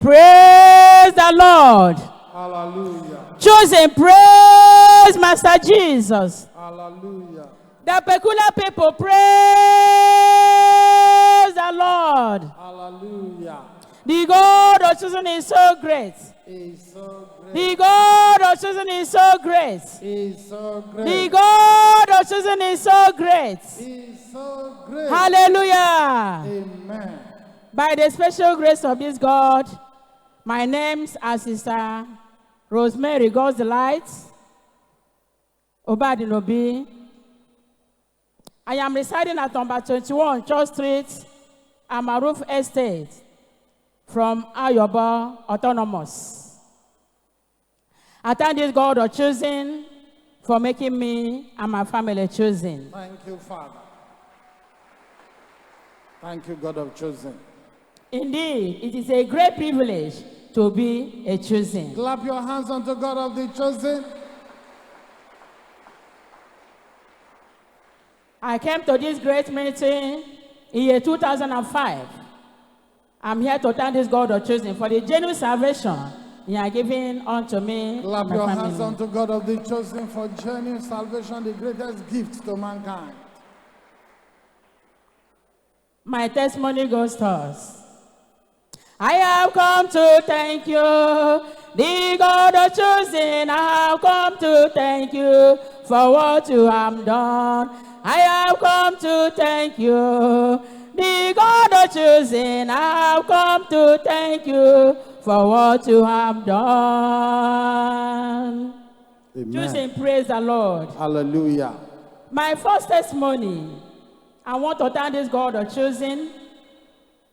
Praise the Lord. Hallelujah. Chosen, praise Master Jesus. Hallelujah. The peculiar people, praise the Lord. Hallelujah. The God of chosen is so great. He's so great. The God of chosen is so great. He's so great. The God of chosen is so great. He's so great. Hallelujah. Amen. By the special grace of this God, my name's Sister Rosemary God's Delight Obadinobi. I am residing at number 21 Church Street, Amaruf Estate, from Ayoba Autonomous. I thank this God of choosing for making me and my family choosing. Thank you, Father. Thank you, God of chosen. Indeed, it is a great privilege to be a choosing. Clap your hands unto God of the chosen. I came to this great meeting in year 2005. I'm here to thank this God of choosing for the genuine salvation He has given unto me. Clap and my your family. hands unto God of the chosen for genuine salvation, the greatest gift to mankind. My testimony goes thus. I have come to thank you, the God of choosing. I have come to thank you for what you have done. I have come to thank you, the God of choosing. I have come to thank you for what you have done. Amen. Choosing, praise the Lord. Hallelujah. My first testimony, I want to thank this God of choosing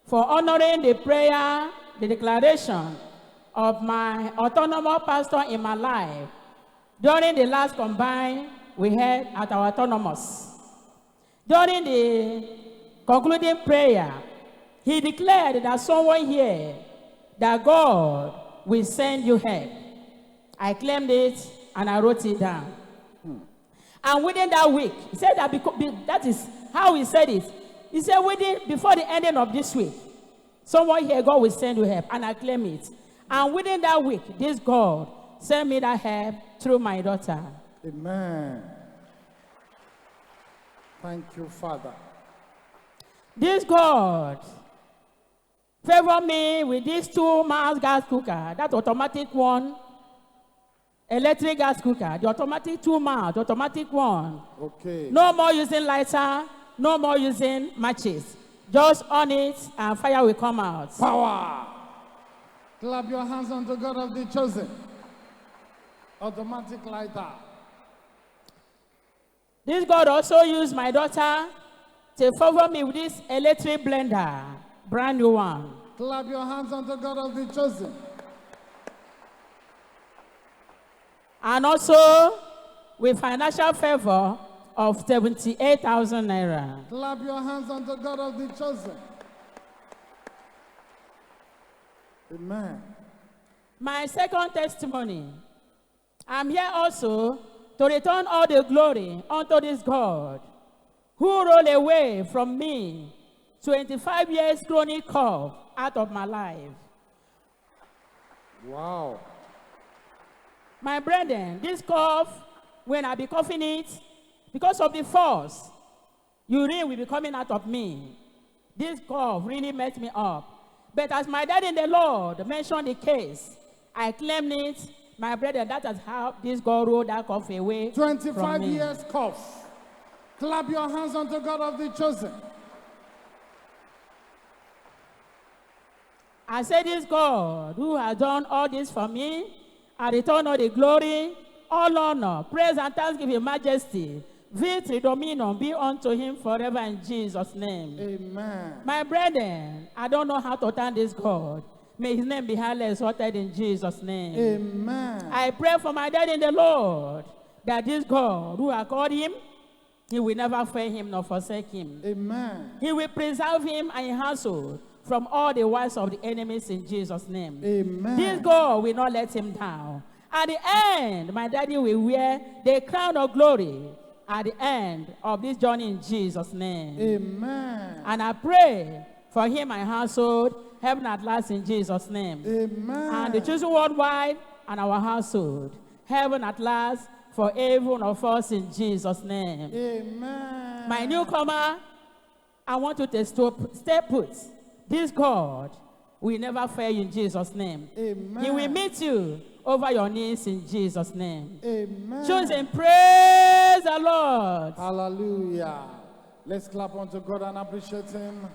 for honoring the prayer, the declaration of my autonomous pastor in my life during the last combine we had at our autonomous. During the concluding prayer, he declared that someone here, that God will send you help. I claimed it and I wrote it down. And within that week, he said that that is how he said it. He said, before the ending of this week, someone here, God will send you help. And I claim it. And within that week, this God sent me that help through my daughter. Amen. Thank you, Father. This God favored me with this 2-mass gas cooker, that automatic one, electric gas cooker, the automatic 2-mass, the automatic one. Okay. No more using lighter, no more using matches. Just on it and fire will come out. Power. Clap your hands unto God of the chosen. Automatic lighter. This God also used my daughter to favor me with this electric blender, brand new one. Clap your hands unto God of the chosen. And also with financial favor of 78,000 naira. Clap your hands unto God of the chosen. Amen. My second testimony, I'm here also to return all the glory unto this God who rolled away from me 25 years chronic cough out of my life. Wow. My brethren, this cough, when I be coughing it, because of the force, urine will be coming out of me. This cough really messed me up. But as my dad in the Lord mentioned the case, I claimed it. My brethren, that is how this God rolled that cough away 25 from me. years cough. Clap your hands unto God of the chosen. I say this God who has done all this for me, I return all the glory, all honor, praise and thanksgiving, majesty, victory, dominion be unto him forever in Jesus' name. Amen. My brethren, I don't know how to thank this God. May his name be highly exalted in Jesus' name. Amen. I pray for my dad in the Lord, that this God who has called him, he will never fail him nor forsake him. Amen. He will preserve him and his household from all the wiles of the enemies in Jesus' name. Amen. This God will not let him down. At the end, my daddy will wear the crown of glory at the end of this journey in Jesus' name. Amen. And I pray For him, my household, heaven at last in Jesus' name. Amen. And the chosen worldwide and our household, heaven at last for every one of us in Jesus' name. Amen. My newcomer, I want you to stay put. This God will never fail you in Jesus' name. Amen. He will meet you over your needs in Jesus' name. Amen. Chosen, praise the Lord. Hallelujah. Let's clap unto God and appreciate him.